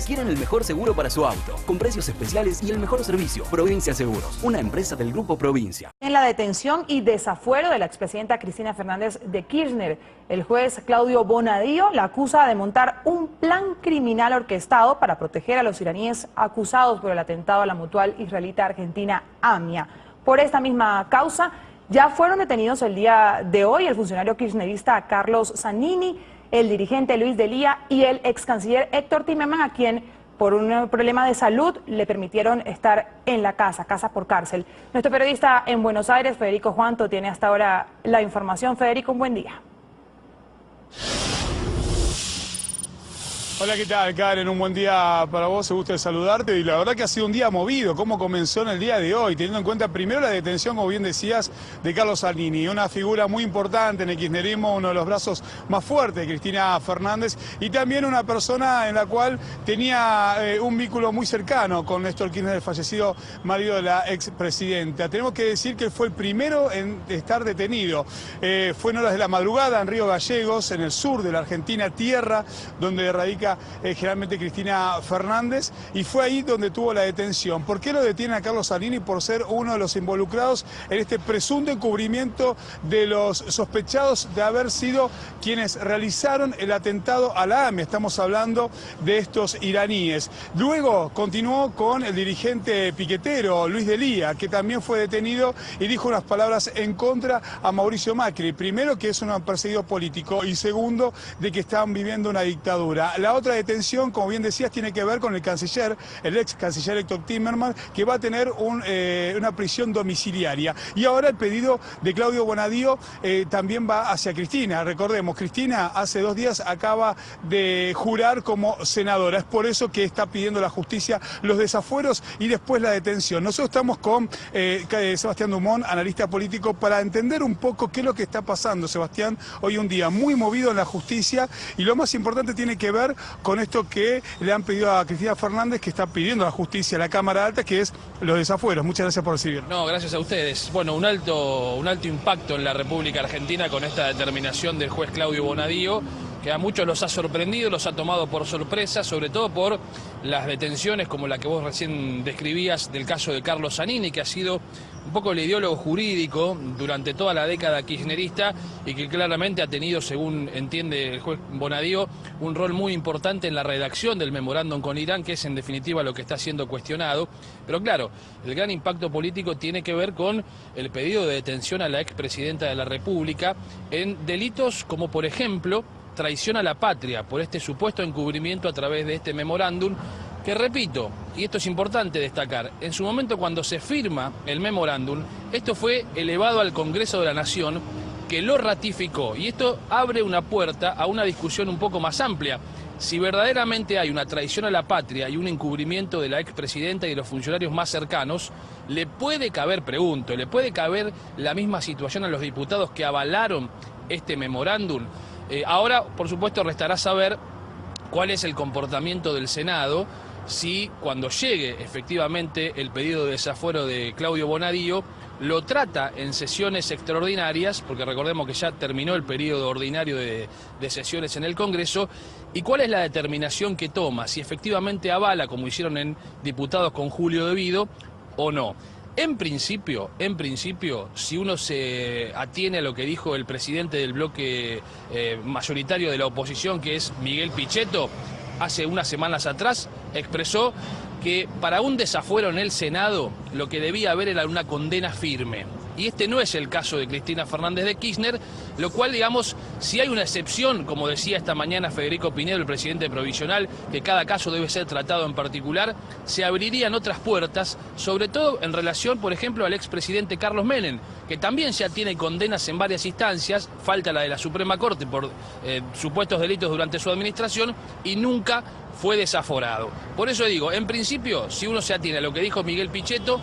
Seguros. Quieren el mejor seguro para su auto, con precios especiales y el mejor servicio. Provincia Seguros, una empresa del Grupo Provincia. En la detención y desafuero de la expresidenta Cristina Fernández de Kirchner, el juez Claudio Bonadío la acusa de montar un plan criminal orquestado para proteger a los iraníes acusados por el atentado a la mutual israelita argentina AMIA. Por esta misma causa, ya fueron detenidos el día de hoy el funcionario kirchnerista Carlos Zanini, el dirigente Luis Delia y el ex canciller Héctor Timerman, a quien por un problema de salud le permitieron estar en la casa por cárcel. Nuestro periodista en Buenos Aires, Federico Juanto, tiene hasta ahora la información. Federico, un buen día. Hola, ¿qué tal, Karen? Un buen día para vos, me gusta saludarte. Y la verdad que ha sido un día movido, cómo comenzó en el día de hoy, teniendo en cuenta primero la detención, como bien decías, de Carlos Zanini, una figura muy importante en el kirchnerismo, uno de los brazos más fuertes de Cristina Fernández, y también una persona en la cual tenía un vínculo muy cercano con Néstor Kirchner, el fallecido marido de la expresidenta. Tenemos que decir que él fue el primero en estar detenido. Fue en horas de la madrugada en Río Gallegos, en el sur de la Argentina, tierra donde radica generalmente Cristina Fernández, y fue ahí donde tuvo la detención. ¿Por qué lo detienen a Carlos Zanini? Por ser uno de los involucrados en este presunto encubrimiento de los sospechados de haber sido quienes realizaron el atentado a la AMIA. Estamos hablando de estos iraníes. Luego continuó con el dirigente piquetero Luis Delia, que también fue detenido y dijo unas palabras en contra a Mauricio Macri. Primero, que es un perseguido político, y segundo, de que están viviendo una dictadura. La otra detención, como bien decías, tiene que ver con el canciller, el ex canciller Héctor Timerman, que va a tener una prisión domiciliaria. Y ahora el pedido de Claudio Bonadío también va hacia Cristina. Recordemos, Cristina hace 2 días acaba de jurar como senadora. Es por eso que está pidiendo la justicia los desafueros y después la detención. Nosotros estamos con Sebastián Dumont, analista político, para entender un poco qué es lo que está pasando, Sebastián. Hoy un día muy movido en la justicia, y lo más importante tiene que ver con esto que le han pedido a Cristina Fernández, que está pidiendo a la justicia, a la Cámara Alta, que es los desafueros. Muchas gracias por recibirnos. No, gracias a ustedes. Bueno, un alto impacto en la República Argentina con esta determinación del juez Claudio Bonadío, que a muchos los ha sorprendido, los ha tomado por sorpresa, sobre todo por las detenciones como la que vos recién describías del caso de Carlos Zanini, que ha sido un poco el ideólogo jurídico durante toda la década kirchnerista y que claramente ha tenido, según entiende el juez Bonadío, un rol muy importante en la redacción del memorándum con Irán, que es en definitiva lo que está siendo cuestionado. Pero claro, el gran impacto político tiene que ver con el pedido de detención a la expresidenta de la República en delitos como, por ejemplo, traición a la patria por este supuesto encubrimiento a través de este memorándum, que repito, y esto es importante destacar, en su momento cuando se firma el memorándum, esto fue elevado al Congreso de la Nación, que lo ratificó, y esto abre una puerta a una discusión un poco más amplia. Si verdaderamente hay una traición a la patria y un encubrimiento de la expresidenta y de los funcionarios más cercanos, le puede caber la misma situación a los diputados que avalaron este memorándum. Ahora, por supuesto, restará saber cuál es el comportamiento del Senado, si cuando llegue efectivamente el pedido de desafuero de Claudio Bonadío, lo trata en sesiones extraordinarias, porque recordemos que ya terminó el periodo ordinario de sesiones en el Congreso, y cuál es la determinación que toma, si efectivamente avala, como hicieron en diputados con Julio De Vido, o no. En principio, si uno se atiene a lo que dijo el presidente del bloque mayoritario de la oposición, que es Miguel Pichetto, hace unas semanas atrás expresó que para un desafuero en el Senado lo que debía haber era una condena firme. Y este no es el caso de Cristina Fernández de Kirchner, lo cual, digamos, si hay una excepción, como decía esta mañana Federico Pinedo, el presidente provisional, que cada caso debe ser tratado en particular, se abrirían otras puertas, sobre todo en relación, por ejemplo, al expresidente Carlos Menem, que también ya tiene condenas en varias instancias, falta la de la Suprema Corte por supuestos delitos durante su administración, y nunca fue desaforado. Por eso digo, en principio, si uno se atiene a lo que dijo Miguel Pichetto,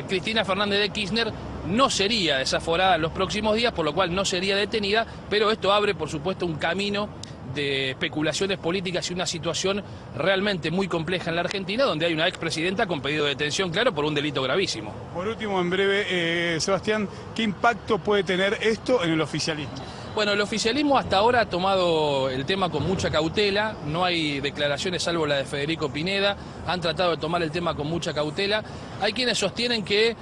Cristina Fernández de Kirchner no sería desaforada en los próximos días, por lo cual no sería detenida, pero esto abre, por supuesto, un camino de especulaciones políticas y una situación realmente muy compleja en la Argentina, donde hay una expresidenta con pedido de detención, claro, por un delito gravísimo. Por último, en breve, Sebastián, ¿qué impacto puede tener esto en el oficialismo? Bueno, el oficialismo hasta ahora ha tomado el tema con mucha cautela, no hay declaraciones salvo la de Federico Pineda, han tratado de tomar el tema con mucha cautela. Hay quienes sostienen que,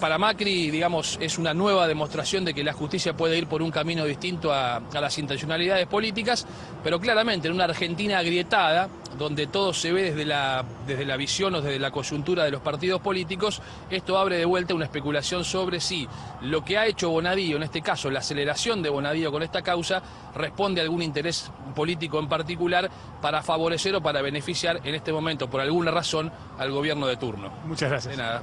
para Macri, digamos, es una nueva demostración de que la justicia puede ir por un camino distinto a las intencionalidades políticas, pero claramente en una Argentina agrietada, donde todo se ve desde la visión o desde la coyuntura de los partidos políticos, esto abre de vuelta una especulación sobre si lo que ha hecho Bonadío, en este caso la aceleración de Bonadío con esta causa, responde a algún interés político en particular para favorecer o para beneficiar en este momento, por alguna razón, al gobierno de turno. Muchas gracias. De nada.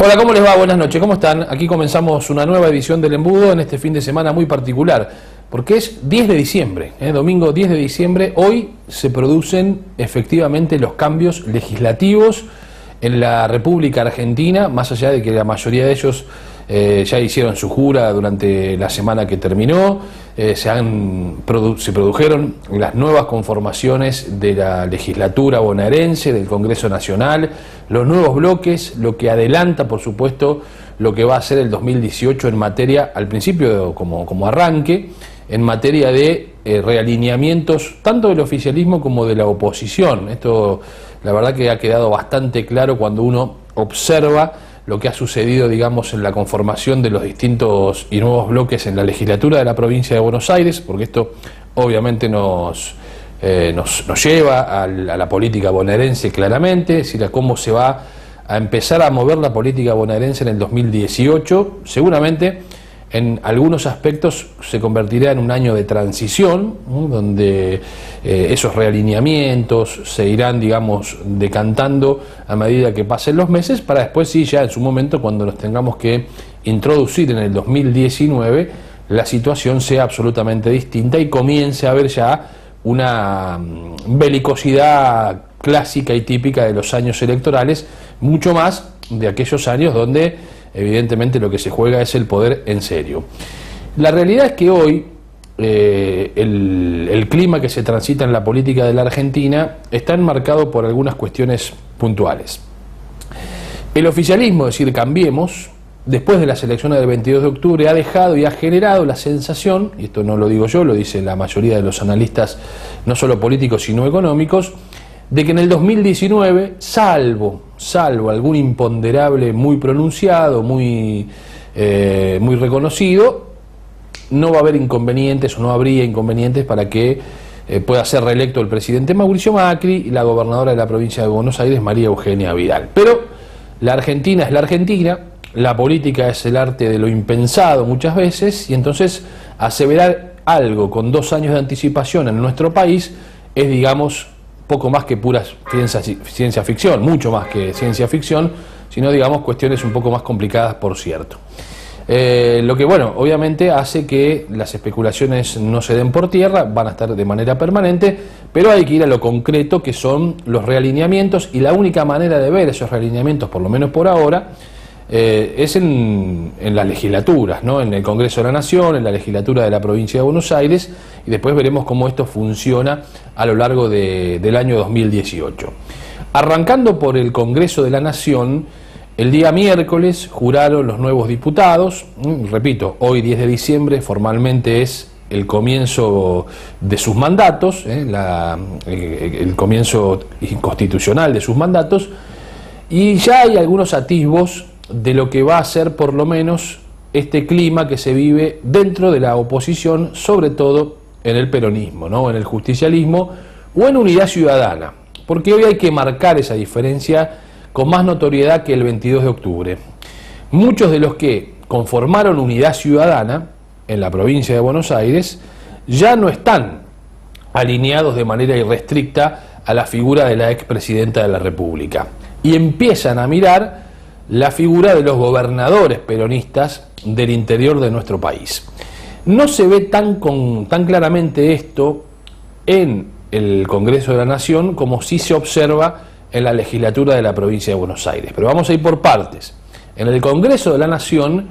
Hola, ¿cómo les va? Buenas noches, ¿cómo están? Aquí comenzamos una nueva edición del Embudo en este fin de semana muy particular, porque es 10 de diciembre, domingo 10 de diciembre. Hoy se producen efectivamente los cambios legislativos en la República Argentina, más allá de que la mayoría de ellos ya hicieron su jura durante la semana que terminó. Se produjeron las nuevas conformaciones de la legislatura bonaerense, del Congreso Nacional, los nuevos bloques, lo que adelanta, por supuesto, lo que va a ser el 2018 en materia, al principio como arranque, en materia de realineamientos tanto del oficialismo como de la oposición. Esto, la verdad que ha quedado bastante claro cuando uno observa lo que ha sucedido, digamos, en la conformación de los distintos y nuevos bloques en la legislatura de la provincia de Buenos Aires, porque esto obviamente nos lleva a la política bonaerense claramente, es decir, a cómo se va a empezar a mover la política bonaerense en el 2018. Seguramente en algunos aspectos se convertirá en un año de transición, donde esos realineamientos se irán, digamos, decantando a medida que pasen los meses, para después sí, ya en su momento, cuando nos tengamos que introducir en el 2019, la situación sea absolutamente distinta y comience a haber ya una belicosidad clásica y típica de los años electorales, mucho más de aquellos años donde evidentemente lo que se juega es el poder en serio. La realidad es que hoy el clima que se transita en la política de la Argentina está enmarcado por algunas cuestiones puntuales. El oficialismo, es decir, Cambiemos, después de las elecciones del 22 de octubre, ha dejado y ha generado la sensación, y esto no lo digo yo, lo dice la mayoría de los analistas, no solo políticos sino económicos, de que en el 2019, salvo algún imponderable muy pronunciado, muy reconocido, no va a haber inconvenientes o no habría inconvenientes para que pueda ser reelecto el presidente Mauricio Macri y la gobernadora de la provincia de Buenos Aires, María Eugenia Vidal. Pero la Argentina es la Argentina, la política es el arte de lo impensado muchas veces, y entonces aseverar algo con 2 años de anticipación en nuestro país es, digamos, poco más que pura ciencia ficción, mucho más que ciencia ficción, sino, digamos, cuestiones un poco más complicadas, por cierto. Lo que, bueno, obviamente hace que las especulaciones no se den por tierra, van a estar de manera permanente, pero hay que ir a lo concreto, que son los realineamientos, y la única manera de ver esos realineamientos, por lo menos por ahora, es en las legislaturas, ¿no? En el Congreso de la Nación, en la legislatura de la provincia de Buenos Aires, y después veremos cómo esto funciona a lo largo del año 2018. Arrancando por el Congreso de la Nación, el día miércoles juraron los nuevos diputados. Repito, hoy 10 de diciembre formalmente es el comienzo de sus mandatos, el comienzo constitucional de sus mandatos, y ya hay algunos atisbos de lo que va a ser por lo menos este clima que se vive dentro de la oposición, sobre todo en el peronismo, ¿no? En el justicialismo o en Unidad Ciudadana, porque hoy hay que marcar esa diferencia con más notoriedad que el 22 de octubre. Muchos de los que conformaron Unidad Ciudadana en la provincia de Buenos Aires ya no están alineados de manera irrestricta a la figura de la expresidenta de la República, y empiezan a mirar la figura de los gobernadores peronistas del interior de nuestro país. No se ve tan claramente esto en el Congreso de la Nación como sí se observa en la legislatura de la provincia de Buenos Aires. Pero vamos a ir por partes. En el Congreso de la Nación,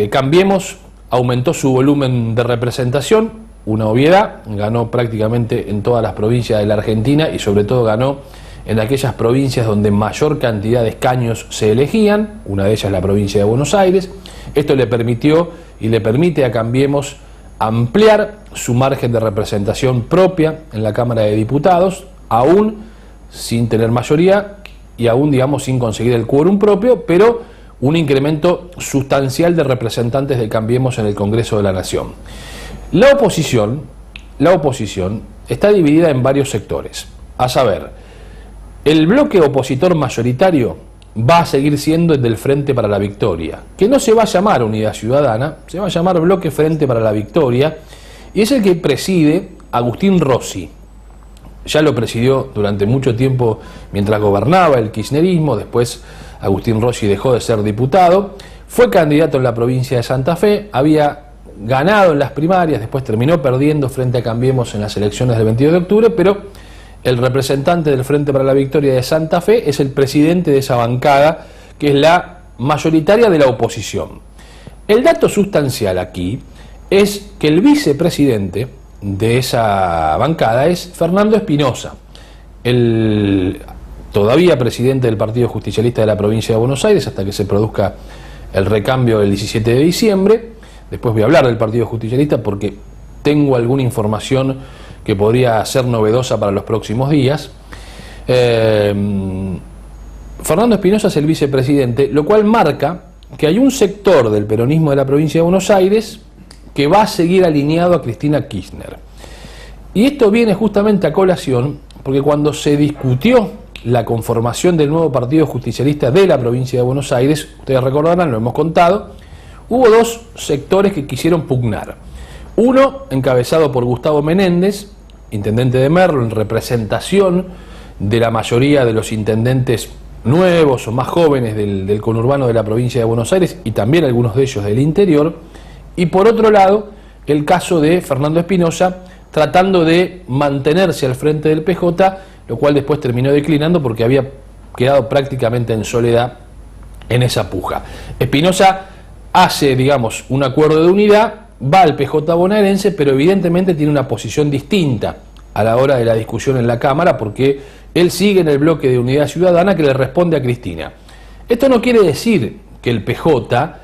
Cambiemos aumentó su volumen de representación, una obviedad, ganó prácticamente en todas las provincias de la Argentina y sobre todo ganó en aquellas provincias donde mayor cantidad de escaños se elegían, una de ellas la provincia de Buenos Aires. Esto le permitió y le permite a Cambiemos ampliar su margen de representación propia en la Cámara de Diputados, aún sin tener mayoría y aún, digamos, sin conseguir el quórum propio, pero un incremento sustancial de representantes de Cambiemos en el Congreso de la Nación. La oposición está dividida en varios sectores, a saber, el bloque opositor mayoritario va a seguir siendo el del Frente para la Victoria, que no se va a llamar Unidad Ciudadana, se va a llamar Bloque Frente para la Victoria, y es el que preside Agustín Rossi. Ya lo presidió durante mucho tiempo mientras gobernaba el kirchnerismo. Después Agustín Rossi dejó de ser diputado, fue candidato en la provincia de Santa Fe, había ganado en las primarias, después terminó perdiendo frente a Cambiemos en las elecciones del 22 de octubre, pero el representante del Frente para la Victoria de Santa Fe es el presidente de esa bancada, que es la mayoritaria de la oposición. El dato sustancial aquí es que el vicepresidente de esa bancada es Fernando Espinosa, el todavía presidente del Partido Justicialista de la provincia de Buenos Aires, hasta que se produzca el recambio el 17 de diciembre. Después voy a hablar del Partido Justicialista porque tengo alguna información que podría ser novedosa para los próximos días. Fernando Espinosa es el vicepresidente, lo cual marca que hay un sector del peronismo de la provincia de Buenos Aires que va a seguir alineado a Cristina Kirchner. Y esto viene justamente a colación porque cuando se discutió la conformación del nuevo Partido Justicialista de la provincia de Buenos Aires, ustedes recordarán, lo hemos contado, hubo dos sectores que quisieron pugnar. Uno, encabezado por Gustavo Menéndez, intendente de Merlo, en representación de la mayoría de los intendentes nuevos o más jóvenes del conurbano de la provincia de Buenos Aires y también algunos de ellos del interior. Y por otro lado, el caso de Fernando Espinosa, tratando de mantenerse al frente del PJ, lo cual después terminó declinando porque había quedado prácticamente en soledad en esa puja. Espinosa hace, digamos, un acuerdo de unidad, va al PJ bonaerense, pero evidentemente tiene una posición distinta a la hora de la discusión en la Cámara, porque él sigue en el bloque de Unidad Ciudadana que le responde a Cristina. Esto no quiere decir que el PJ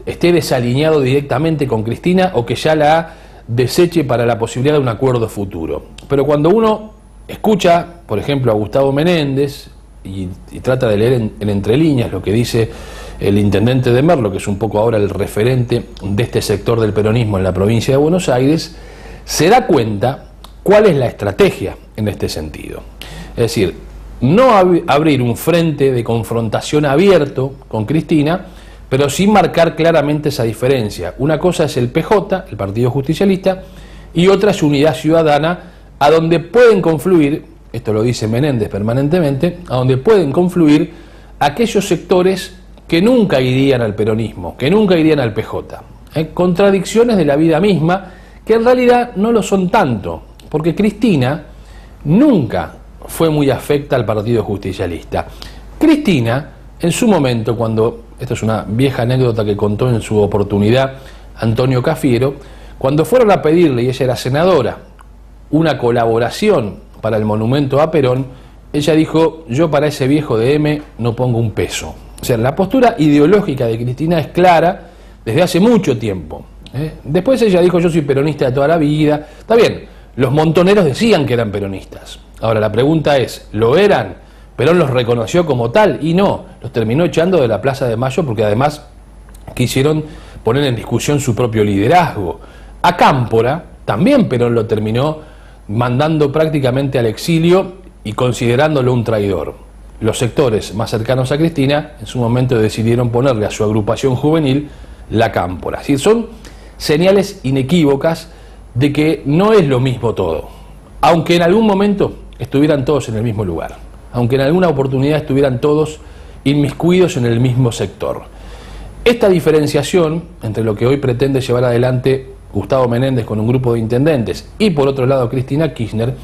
esté desalineado directamente con Cristina o que ya la deseche para la posibilidad de un acuerdo futuro. Pero cuando uno escucha, por ejemplo, a Gustavo Menéndez y trata de leer en entre líneas lo que dice el intendente de Merlo, que es un poco ahora el referente de este sector del peronismo en la provincia de Buenos Aires, se da cuenta cuál es la estrategia en este sentido. Es decir, no abrir un frente de confrontación abierto con Cristina, pero sí marcar claramente esa diferencia. Una cosa es el PJ, el Partido Justicialista, y otra es Unidad Ciudadana, a donde pueden confluir, esto lo dice Menéndez permanentemente, a donde pueden confluir aquellos sectores que nunca irían al peronismo, que nunca irían al PJ. Contradicciones de la vida misma, que en realidad no lo son tanto, porque Cristina nunca fue muy afecta al Partido Justicialista. Cristina, en su momento, cuando, esto es una vieja anécdota que contó en su oportunidad Antonio Cafiero, cuando fueron a pedirle, y ella era senadora, una colaboración para el monumento a Perón, ella dijo: yo para ese viejo de M no pongo un peso. O sea, la postura ideológica de Cristina es clara desde hace mucho tiempo. Después ella dijo: yo soy peronista de toda la vida. Está bien, los montoneros decían que eran peronistas. Ahora la pregunta es, ¿lo eran? Perón los reconoció como tal y no, los terminó echando de la Plaza de Mayo porque además quisieron poner en discusión su propio liderazgo. A Cámpora también Perón lo terminó mandando prácticamente al exilio y considerándolo un traidor. Los sectores más cercanos a Cristina en su momento decidieron ponerle a su agrupación juvenil la Cámpora. Es decir, son señales inequívocas de que no es lo mismo todo, aunque en algún momento estuvieran todos en el mismo lugar, aunque en alguna oportunidad estuvieran todos inmiscuidos en el mismo sector. Esta diferenciación entre lo que hoy pretende llevar adelante Gustavo Menéndez con un grupo de intendentes y por otro lado Cristina Kirchner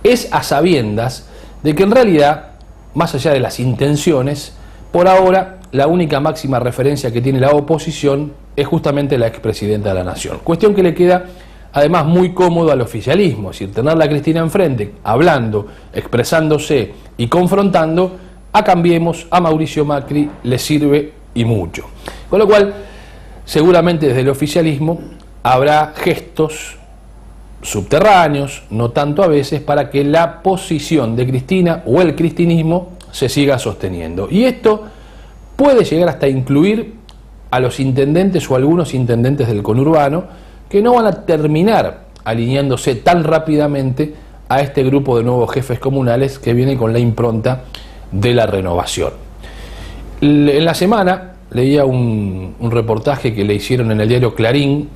es a sabiendas de que en realidad, más allá de las intenciones, por ahora la única máxima referencia que tiene la oposición es justamente la expresidenta de la Nación. Cuestión que le queda además muy cómodo al oficialismo. Es decir, tenerla a Cristina enfrente, hablando, expresándose y confrontando, a Cambiemos, a Mauricio Macri le sirve y mucho. Con lo cual, seguramente desde el oficialismo habrá gestos subterráneos, no tanto a veces, para que la posición de Cristina o el cristinismo se siga sosteniendo. Y esto puede llegar hasta incluir a los intendentes o algunos intendentes del conurbano que no van a terminar alineándose tan rápidamente a este grupo de nuevos jefes comunales que viene con la impronta de la renovación. En la semana leía un reportaje que le hicieron en el diario Clarín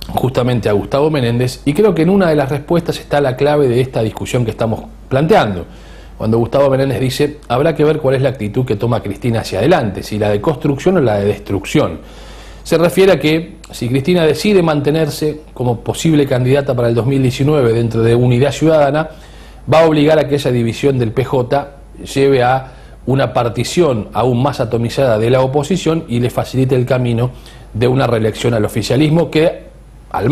justamente a Gustavo Menéndez, y creo que en una de las respuestas está la clave de esta discusión que estamos planteando. Cuando Gustavo Menéndez dice, habrá que ver cuál es la actitud que toma Cristina hacia adelante, si la de construcción o la de destrucción. Se refiere a que si Cristina decide mantenerse como posible candidata para el 2019 dentro de Unidad Ciudadana, va a obligar a que esa división del PJ lleve a una partición aún más atomizada de la oposición y le facilite el camino de una reelección al oficialismo que al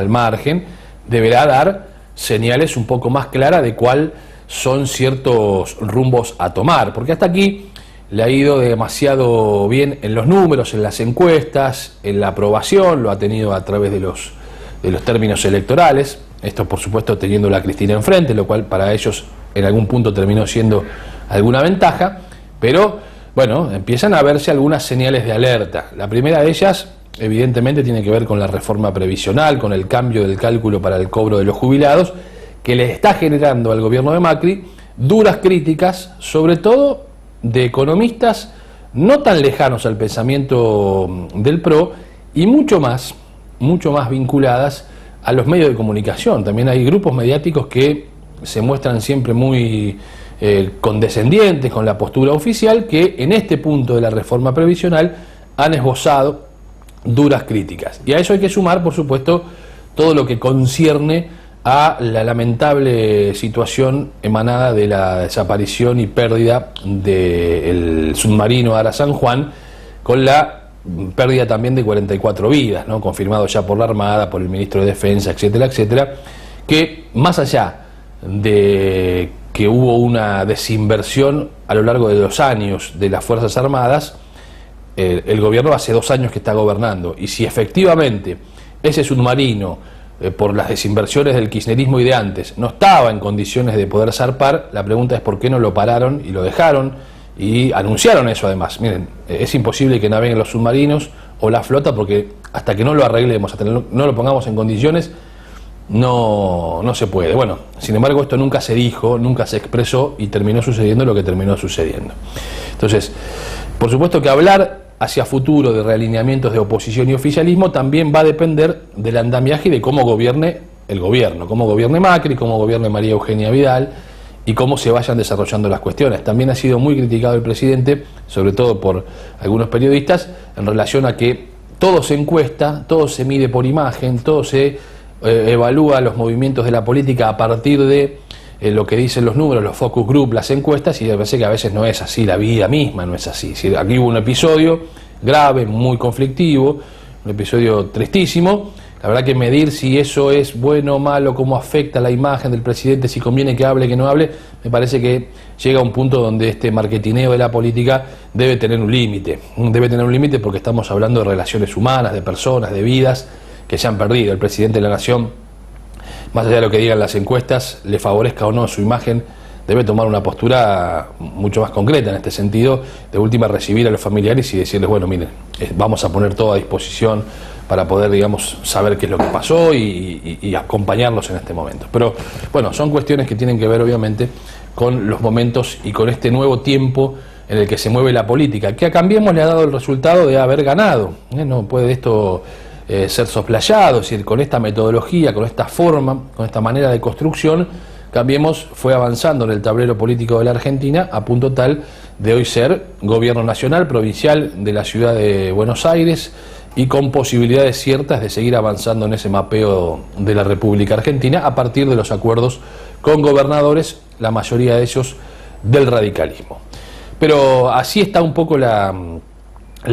margen deberá dar señales un poco más claras de cuál son ciertos rumbos a tomar, porque hasta aquí le ha ido demasiado bien en los números, en las encuestas, en la aprobación, lo ha tenido a través de los términos electorales, esto por supuesto teniendo a Cristina enfrente, lo cual para ellos en algún punto terminó siendo alguna ventaja, pero bueno, empiezan a verse algunas señales de alerta. La primera de ellas evidentemente tiene que ver con la reforma previsional, con el cambio del cálculo para el cobro de los jubilados, que le está generando al gobierno de Macri duras críticas, sobre todo de economistas no tan lejanos al pensamiento del PRO y mucho más vinculadas a los medios de comunicación. También hay grupos mediáticos que se muestran siempre muy condescendientes con la postura oficial, que en este punto de la reforma previsional han esbozado duras críticas. Y a eso hay que sumar, por supuesto, todo lo que concierne a la lamentable situación emanada de la desaparición y pérdida del submarino Ara San Juan, con la pérdida también de 44 vidas, ¿no? Confirmado ya por la Armada, por el ministro de Defensa, etcétera, etcétera, que más allá de que hubo una desinversión a lo largo de los años de las Fuerzas Armadas, el gobierno hace 2 años que está gobernando, y si efectivamente ese submarino, por las desinversiones del kirchnerismo y de antes, no estaba en condiciones de poder zarpar, la pregunta es por qué no lo pararon y lo dejaron, y anunciaron eso además. Miren, es imposible que naveguen los submarinos o la flota, porque hasta que no lo arreglemos, hasta que no lo pongamos en condiciones, no se puede. Bueno, sin embargo, esto nunca se dijo, nunca se expresó, y terminó sucediendo lo que terminó sucediendo. Entonces, por supuesto que hablar hacia futuro de realineamientos de oposición y oficialismo también va a depender del andamiaje y de cómo gobierne el gobierno, cómo gobierne Macri, cómo gobierne María Eugenia Vidal y cómo se vayan desarrollando las cuestiones. También ha sido muy criticado el presidente, sobre todo por algunos periodistas, en relación a que todo se encuesta, todo se mide por imagen, todo se evalúa los movimientos de la política a partir de lo que dicen los números, los focus group, las encuestas, y me parece que a veces no es así, la vida misma no es así. Aquí hubo un episodio grave, muy conflictivo, un episodio tristísimo. La verdad que medir si eso es bueno o malo, cómo afecta la imagen del presidente, si conviene que hable, que no hable, me parece que llega a un punto donde este marketineo de la política debe tener un límite. Debe tener un límite porque estamos hablando de relaciones humanas, de personas, de vidas que se han perdido. El presidente de la Nación, más allá de lo que digan las encuestas, le favorezca o no su imagen, debe tomar una postura mucho más concreta en este sentido, de última recibir a los familiares y decirles, bueno, miren, vamos a poner todo a disposición para poder, digamos, saber qué es lo que pasó y acompañarlos en este momento. Pero, bueno, son cuestiones que tienen que ver, obviamente, con los momentos y con este nuevo tiempo en el que se mueve la política, que a Cambiemos le ha dado el resultado de haber ganado. No puede esto ser soslayado, es decir, con esta metodología, con esta forma, con esta manera de construcción, Cambiemos fue avanzando en el tablero político de la Argentina a punto tal de hoy ser gobierno nacional, provincial de la ciudad de Buenos Aires y con posibilidades ciertas de seguir avanzando en ese mapeo de la República Argentina a partir de los acuerdos con gobernadores, la mayoría de ellos del radicalismo. Pero así está un poco la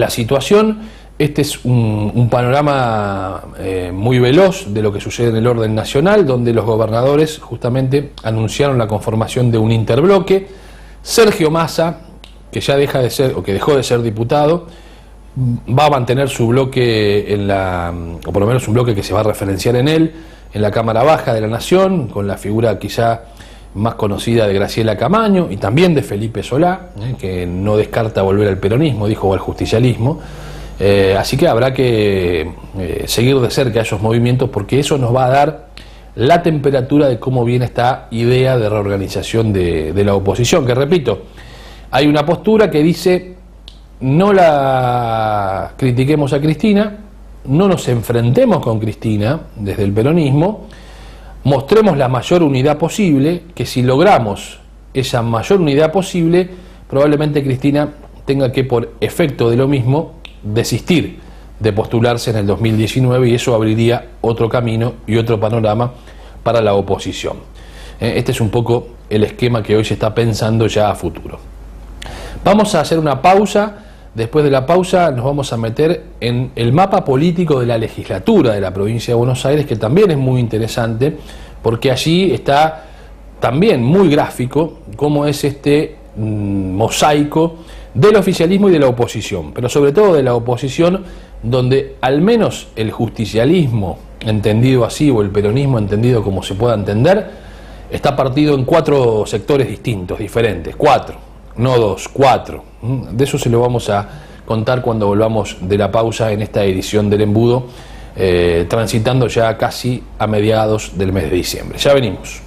situación. este es un panorama muy veloz de lo que sucede en el orden nacional, donde los gobernadores justamente anunciaron la conformación de un interbloque. Sergio Massa, que ya deja de ser, o que dejó de ser diputado, va a mantener su bloque o por lo menos un bloque que se va a referenciar en él, en la Cámara Baja de la Nación, con la figura quizá más conocida de Graciela Camaño y también de Felipe Solá, que no descarta volver al peronismo, dijo, o al justicialismo. Así que habrá que seguir de cerca esos movimientos, porque eso nos va a dar la temperatura de cómo viene esta idea de reorganización de la oposición, que repito, hay una postura que dice: no la critiquemos a Cristina, no nos enfrentemos con Cristina desde el peronismo, mostremos la mayor unidad posible, que si logramos esa mayor unidad posible, probablemente Cristina tenga que, por efecto de lo mismo, desistir de postularse en el 2019, y eso abriría otro camino y otro panorama para la oposición. Este es un poco el esquema que hoy se está pensando ya a futuro. Vamos a hacer una pausa. Después de la pausa nos vamos a meter en el mapa político de la legislatura de la provincia de Buenos Aires, que también es muy interesante, porque allí está también muy gráfico cómo es este mosaico del oficialismo y de la oposición, pero sobre todo de la oposición, donde al menos el justicialismo, entendido así, o el peronismo entendido como se pueda entender, está partido en 4 sectores distintos, diferentes, 4, no 2, 4. De eso se lo vamos a contar cuando volvamos de la pausa en esta edición del Embudo, transitando ya casi a mediados del mes de diciembre. Ya venimos.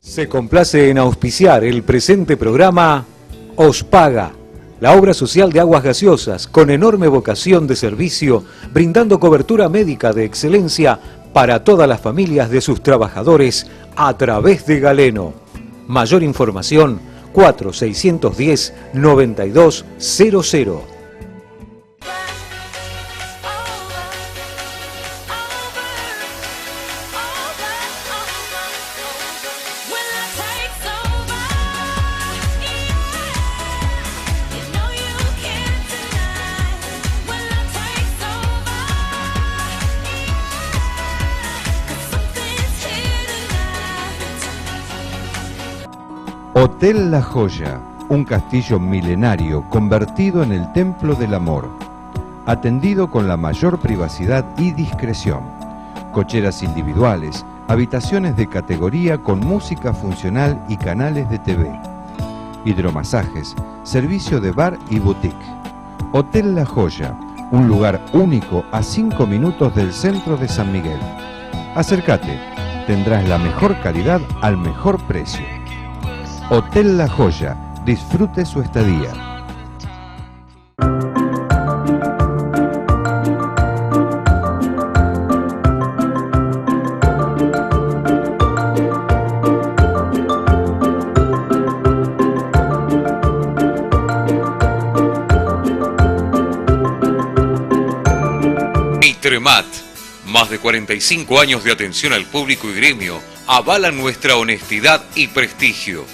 Se complace en auspiciar el presente programa Ospaga, la obra social de aguas gaseosas con enorme vocación de servicio, brindando cobertura médica de excelencia para todas las familias de sus trabajadores a través de Galeno. Mayor información 4610-9200. Hotel La Joya, un castillo milenario convertido en el templo del amor, atendido con la mayor privacidad y discreción, cocheras individuales, habitaciones de categoría con música funcional y canales de TV, hidromasajes, servicio de bar y boutique. Hotel La Joya, un lugar único a 5 minutos del centro de San Miguel. Acércate, tendrás la mejor calidad al mejor precio. Hotel La Joya, disfrute su estadía. Mitremat, más de 45 años de atención al público y gremio avalan nuestra honestidad y prestigio.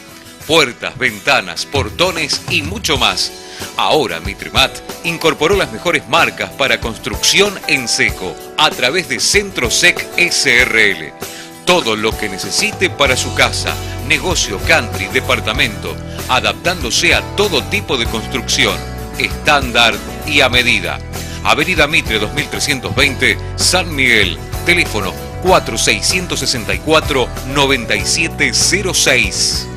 Puertas, ventanas, portones y mucho más. Ahora Mitremat incorporó las mejores marcas para construcción en seco a través de Centrosec SRL. Todo lo que necesite para su casa, negocio, country, departamento, adaptándose a todo tipo de construcción, estándar y a medida. Avenida Mitre 2320, San Miguel. Teléfono 4664-9706.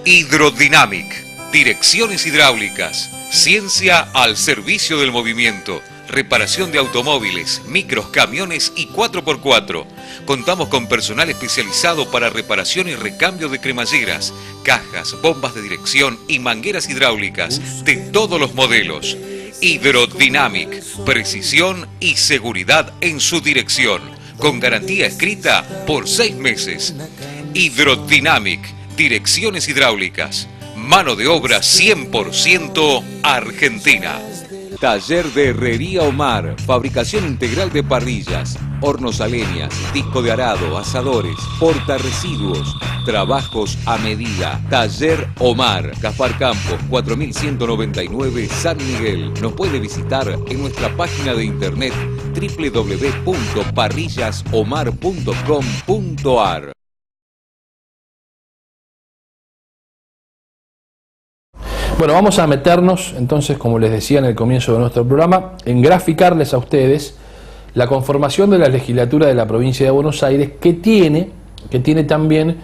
Hidrodynamic, direcciones hidráulicas, ciencia al servicio del movimiento, reparación de automóviles, micros, camiones y 4x4. Contamos con personal especializado para reparación y recambio de cremalleras, cajas, bombas de dirección y mangueras hidráulicas de todos los modelos. Hidrodynamic, precisión y seguridad en su dirección, con garantía escrita por 6 meses. Hidrodynamic, direcciones hidráulicas, mano de obra 100% argentina. Taller de Herrería Omar, fabricación integral de parrillas, hornos a leñas, disco de arado, asadores, portarresiduos, trabajos a medida. Taller Omar, Gaspar Campos, 4199 San Miguel. Nos puede visitar en nuestra página de internet www.parrillasomar.com.ar. Bueno, vamos a meternos entonces, como les decía en el comienzo de nuestro programa, en graficarles a ustedes la conformación de la legislatura de la provincia de Buenos Aires, que tiene también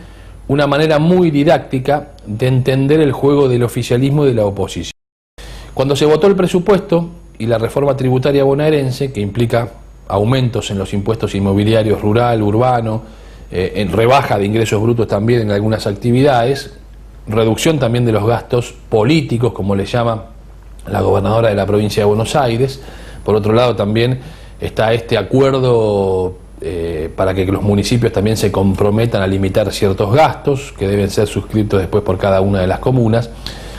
una manera muy didáctica de entender el juego del oficialismo y de la oposición. Cuando se votó el presupuesto y la reforma tributaria bonaerense, que implica aumentos en los impuestos inmobiliarios rural, urbano, en rebaja de ingresos brutos también en algunas actividades, reducción también de los gastos políticos, como le llama la gobernadora de la provincia de Buenos Aires. Por otro lado también está este acuerdo para que los municipios también se comprometan a limitar ciertos gastos que deben ser suscritos después por cada una de las comunas.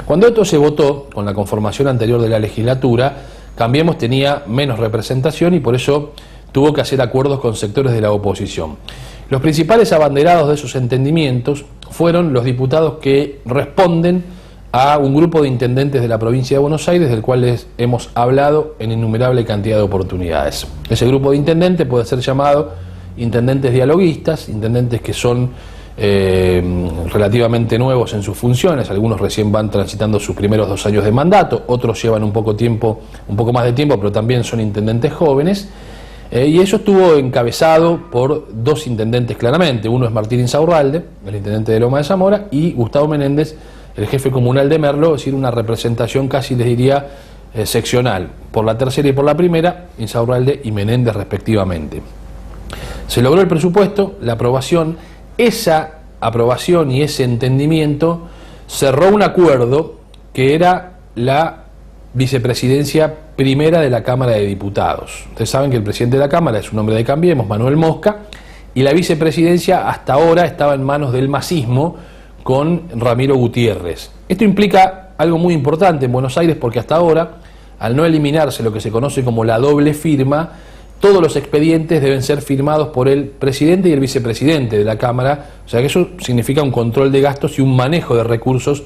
Cuando esto se votó, con la conformación anterior de la legislatura, Cambiemos tenía menos representación y por eso tuvo que hacer acuerdos con sectores de la oposición. Los principales abanderados de esos entendimientos fueron los diputados que responden a un grupo de intendentes de la provincia de Buenos Aires, del cual les hemos hablado en innumerable cantidad de oportunidades. Ese grupo de intendentes puede ser llamado intendentes dialoguistas, intendentes que son relativamente nuevos en sus funciones, algunos recién van transitando sus primeros 2 años de mandato, otros llevan un poco más de tiempo, pero también son intendentes jóvenes. Y eso estuvo encabezado por 2 intendentes claramente. Uno es Martín Insaurralde, el intendente de Loma de Zamora, y Gustavo Menéndez, el jefe comunal de Merlo, es decir, una representación casi les diría seccional, por la tercera y por la primera, Insaurralde y Menéndez respectivamente. Se logró el presupuesto, la aprobación. Esa aprobación y ese entendimiento cerró un acuerdo que era la vicepresidencia primera de la Cámara de Diputados. Ustedes saben que el presidente de la Cámara es un hombre de Cambiemos, Manuel Mosca, y la vicepresidencia hasta ahora estaba en manos del masismo con Ramiro Gutiérrez. Esto implica algo muy importante en Buenos Aires porque hasta ahora, al no eliminarse lo que se conoce como la doble firma, todos los expedientes deben ser firmados por el presidente y el vicepresidente de la Cámara, o sea que eso significa un control de gastos y un manejo de recursos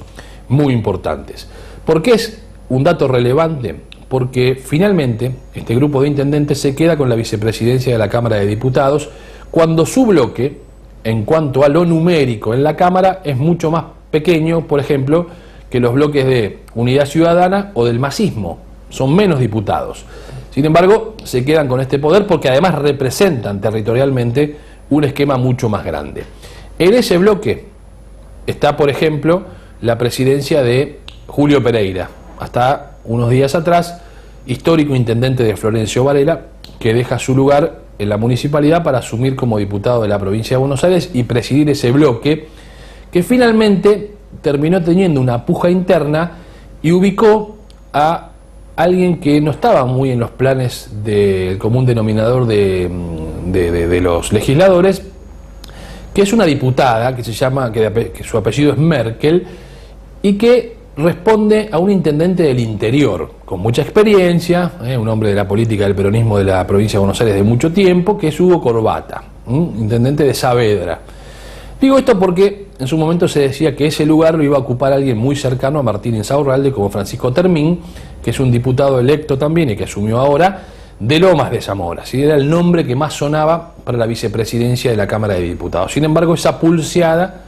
muy importantes. ¿Por qué es un dato relevante? Porque finalmente este grupo de intendentes se queda con la vicepresidencia de la Cámara de Diputados cuando su bloque, en cuanto a lo numérico en la Cámara, es mucho más pequeño, por ejemplo, que los bloques de Unidad Ciudadana o del masismo, son menos diputados. Sin embargo, se quedan con este poder porque además representan territorialmente un esquema mucho más grande. En ese bloque está, por ejemplo, la presidencia de Julio Pereira, hasta unos días atrás, histórico intendente de Florencio Varela, que deja su lugar en la municipalidad para asumir como diputado de la provincia de Buenos Aires y presidir ese bloque, que finalmente terminó teniendo una puja interna y ubicó a alguien que no estaba muy en los planes del común denominador de los legisladores, que es una diputada que se llama, que su apellido es Merkel, y que responde a un intendente del interior, con mucha experiencia, un hombre de la política del peronismo de la provincia de Buenos Aires de mucho tiempo, que es Hugo Corbata, intendente de Saavedra. Digo esto porque en su momento se decía que ese lugar lo iba a ocupar alguien muy cercano a Martín Insaurralde, como Francisco Termín, que es un diputado electo también y que asumió ahora, de Lomas de Zamora. ¿Sí? Era el nombre que más sonaba para la vicepresidencia de la Cámara de Diputados. Sin embargo, esa pulseada,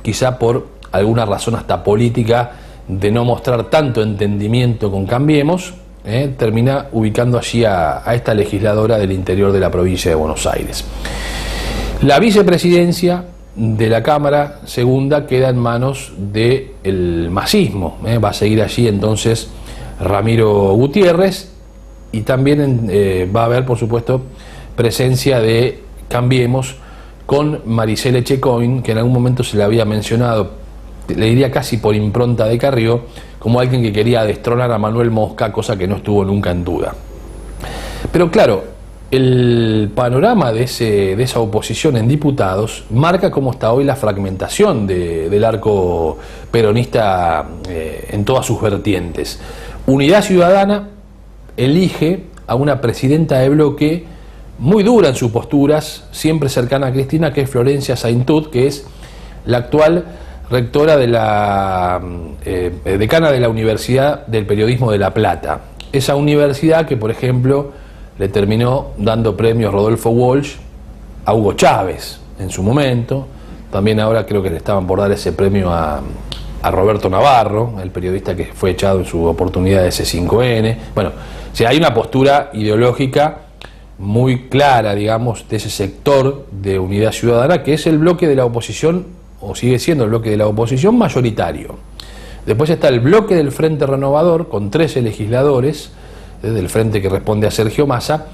quizá por alguna razón hasta política, de no mostrar tanto entendimiento con Cambiemos, termina ubicando allí a esta legisladora del interior de la provincia de Buenos Aires. La vicepresidencia de la Cámara Segunda queda en manos del masismo. Va a seguir allí entonces Ramiro Gutiérrez y también va a haber, por supuesto, presencia de Cambiemos con Maricela Echecoin, que en algún momento se le había mencionado, le diría casi por impronta de Carrió, como alguien que quería destronar a Manuel Mosca, cosa que no estuvo nunca en duda. Pero claro, el panorama de esa oposición en diputados marca cómo está hoy la fragmentación del arco peronista en todas sus vertientes. Unidad Ciudadana elige a una presidenta de bloque muy dura en sus posturas, siempre cercana a Cristina, que es Florencia Saintud, que es la actual rectora de la decana de la Universidad del Periodismo de La Plata. Esa universidad que, por ejemplo, le terminó dando premios Rodolfo Walsh a Hugo Chávez en su momento. También ahora creo que le estaban por dar ese premio a Roberto Navarro, el periodista que fue echado en su oportunidad de C5N. Bueno, o sea, hay una postura ideológica muy clara, digamos, de ese sector de Unidad Ciudadana, que es el bloque de la oposición, o sigue siendo el bloque de la oposición mayoritario. Después está el bloque del Frente Renovador, con 13 legisladores, del frente que responde a Sergio Massa,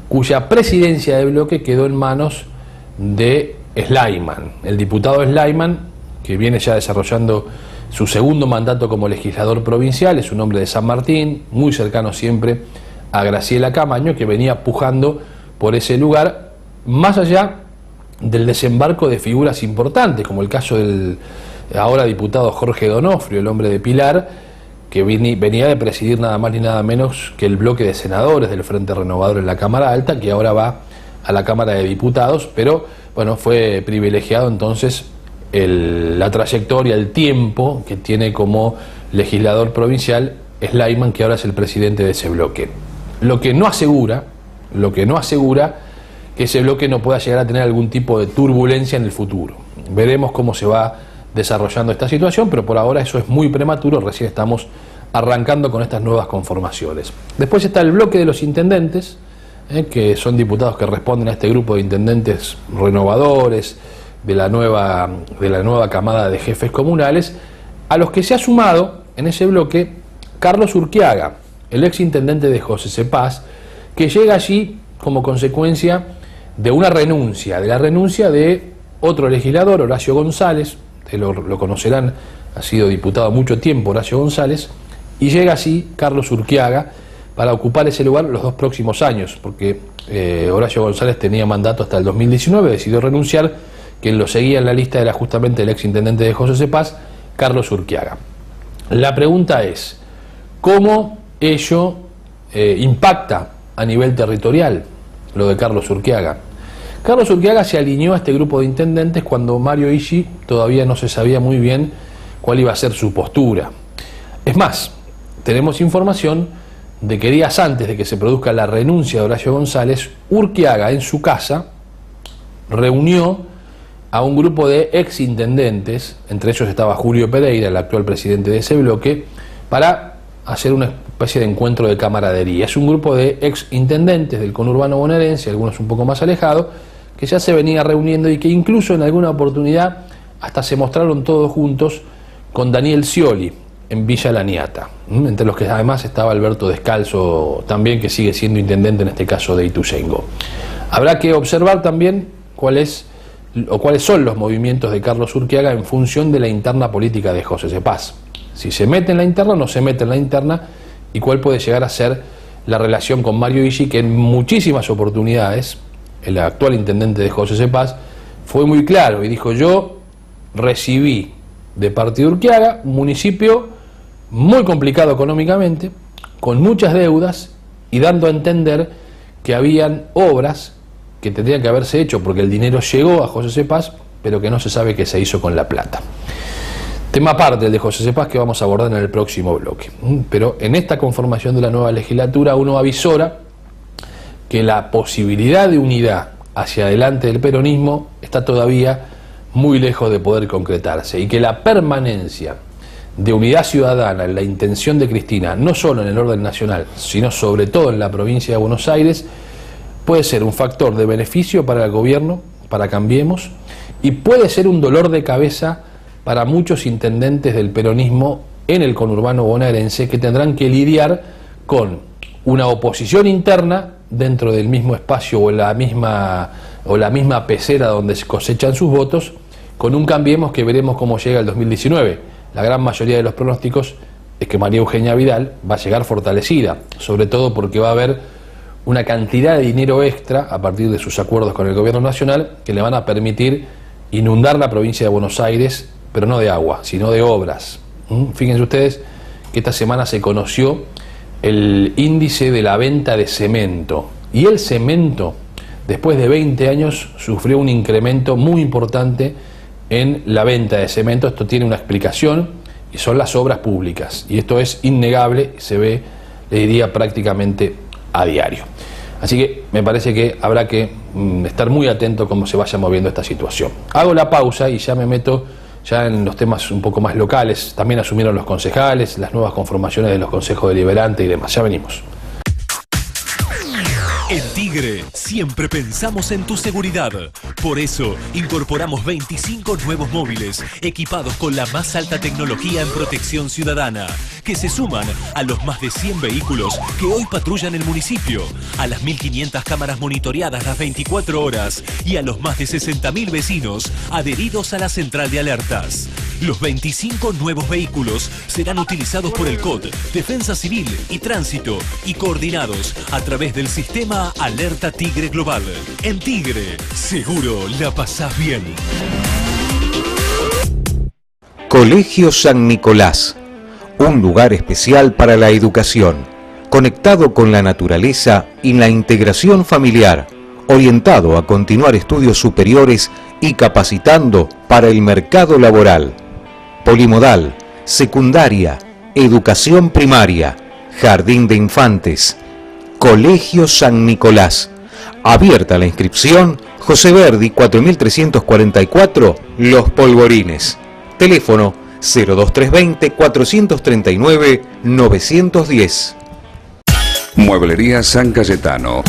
cuya presidencia de bloque quedó en manos de Sleiman, el diputado Sleiman, que viene ya desarrollando su segundo mandato como legislador provincial, es un hombre de San Martín, muy cercano siempre a Graciela Camaño, que venía pujando por ese lugar, más allá del desembarco de figuras importantes, como el caso del ahora diputado Jorge Donofrio, el hombre de Pilar, que venía de presidir nada más ni nada menos que el bloque de senadores del Frente Renovador en la Cámara Alta, que ahora va a la Cámara de Diputados, pero bueno, fue privilegiado entonces la trayectoria, el tiempo que tiene como legislador provincial Sleiman, que ahora es el presidente de ese bloque. Lo que no asegura que ese bloque no pueda llegar a tener algún tipo de turbulencia en el futuro. Veremos cómo se va desarrollando esta situación, pero por ahora eso es muy prematuro, recién estamos arrancando con estas nuevas conformaciones. Después está el bloque de los intendentes, que son diputados que responden a este grupo de intendentes renovadores, de la nueva camada de jefes comunales, a los que se ha sumado en ese bloque Carlos Urquiaga, el ex intendente de José Cepaz, que llega allí como consecuencia de una renuncia, de otro legislador, Horacio González, lo conocerán, ha sido diputado mucho tiempo Horacio González, y llega así Carlos Urquiaga para ocupar ese lugar los 2 próximos años, porque Horacio González tenía mandato hasta el 2019, decidió renunciar. Quien lo seguía en la lista era justamente el ex intendente de José Cepaz, Carlos Urquiaga. La pregunta es, ¿cómo ello impacta a nivel territorial lo de Carlos Urquiaga? Carlos Urquiaga se alineó a este grupo de intendentes cuando Mario Ishi todavía no se sabía muy bien cuál iba a ser su postura. Es más, tenemos información de que días antes de que se produzca la renuncia de Horacio González, Urquiaga en su casa reunió a un grupo de ex intendentes, entre ellos estaba Julio Pereira, el actual presidente de ese bloque, para hacer una especie de encuentro de camaradería. Es un grupo de ex intendentes del conurbano bonaerense, algunos un poco más alejados, que ya se venía reuniendo y que incluso en alguna oportunidad hasta se mostraron todos juntos con Daniel Scioli en Villa Laniata, entre los que además estaba Alberto Descalzo, también, que sigue siendo intendente en este caso de Ituzaingó. Habrá que observar también cuáles son los movimientos de Carlos Urquiaga en función de la interna política de José Cepaz. Si se mete en la interna o no se mete en la interna, y cuál puede llegar a ser la relación con Mario Ishi, que en muchísimas oportunidades, el actual intendente de José Cepaz, fue muy claro y dijo: yo recibí de parte de Urquiaga un municipio muy complicado económicamente, con muchas deudas, y dando a entender que habían obras que tendrían que haberse hecho porque el dinero llegó a José Cepaz, pero que no se sabe qué se hizo con la plata. Tema aparte el de José Cepaz que vamos a abordar en el próximo bloque. Pero en esta conformación de la nueva legislatura uno avisora que la posibilidad de unidad hacia adelante del peronismo está todavía muy lejos de poder concretarse, y que la permanencia de Unidad Ciudadana en la intención de Cristina, no solo en el orden nacional, sino sobre todo en la provincia de Buenos Aires, puede ser un factor de beneficio para el gobierno, para Cambiemos, y puede ser un dolor de cabeza para muchos intendentes del peronismo en el conurbano bonaerense, que tendrán que lidiar con una oposición interna dentro del mismo espacio o la misma pecera donde se cosechan sus votos, con un Cambiemos que veremos cómo llega el 2019. La gran mayoría de los pronósticos es que María Eugenia Vidal va a llegar fortalecida, sobre todo porque va a haber una cantidad de dinero extra a partir de sus acuerdos con el gobierno nacional que le van a permitir inundar la provincia de Buenos Aires, pero no de agua, sino de obras. Fíjense ustedes que esta semana se conoció el índice de la venta de cemento. Y el cemento, después de 20 años, sufrió un incremento muy importante en la venta de cemento. Esto tiene una explicación y son las obras públicas. Y esto es innegable, se ve, le diría, prácticamente a diario. Así que me parece que habrá que estar muy atento a cómo se vaya moviendo esta situación. Hago la pausa y ya me meto ya en los temas un poco más locales. También asumieron los concejales, las nuevas conformaciones de los consejos deliberantes y demás. Ya venimos. En Tigre siempre pensamos en tu seguridad. Por eso incorporamos 25 nuevos móviles equipados con la más alta tecnología en protección ciudadana, que se suman a los más de 100 vehículos que hoy patrullan el municipio, a las 1.500 cámaras monitoreadas las 24 horas y a los más de 60.000 vecinos adheridos a la central de alertas. Los 25 nuevos vehículos serán utilizados por el COD, Defensa Civil y Tránsito y coordinados a través del sistema Alerta Tigre Global. En Tigre, seguro la pasás bien. Colegio San Nicolás, un lugar especial para la educación, conectado con la naturaleza y la integración familiar, orientado a continuar estudios superiores y capacitando para el mercado laboral. Polimodal, secundaria, educación primaria, jardín de infantes. Colegio San Nicolás. Abierta la inscripción, José Verdi 4344, Los Polvorines. Teléfono 02320 439 910. Mueblería San Cayetano.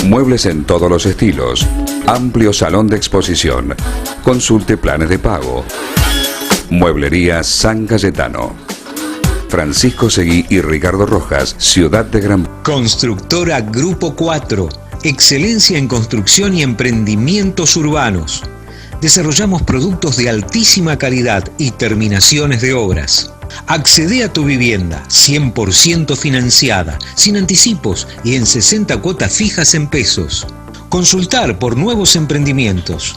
Muebles en todos los estilos. Amplio salón de exposición. Consulte planes de pago. Mueblería San Cayetano. Francisco Seguí y Ricardo Rojas, Ciudad de Gran... Constructora Grupo 4. Excelencia en construcción y emprendimientos urbanos. Desarrollamos productos de altísima calidad y terminaciones de obras. Accede a tu vivienda 100% financiada, sin anticipos y en 60 cuotas fijas en pesos. Consultar por nuevos emprendimientos.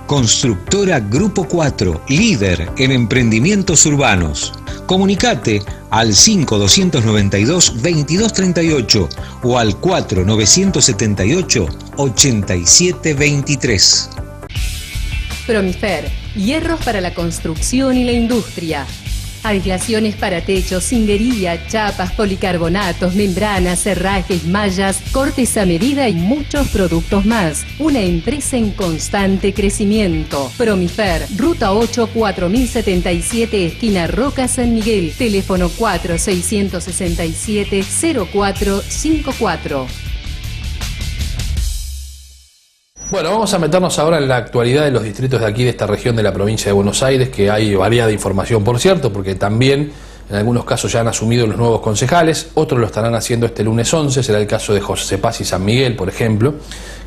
Constructora Grupo 4, líder en emprendimientos urbanos. Comunicate al 5292-2238 o al 4978-8723. Promifer, hierros para la construcción y la industria. Aislaciones para techos, cindería, chapas, policarbonatos, membranas, herrajes, mallas, cortes a medida y muchos productos más. Una empresa en constante crecimiento. Promifer, Ruta 8, 4077, esquina Roca, San Miguel. Teléfono 4667-0454. Bueno, vamos a meternos ahora en la actualidad de los distritos de aquí, de esta región de la provincia de Buenos Aires, que hay variada información, por cierto, porque también en algunos casos ya han asumido los nuevos concejales, otros lo estarán haciendo este lunes 11, será el caso de José Paz y San Miguel, por ejemplo,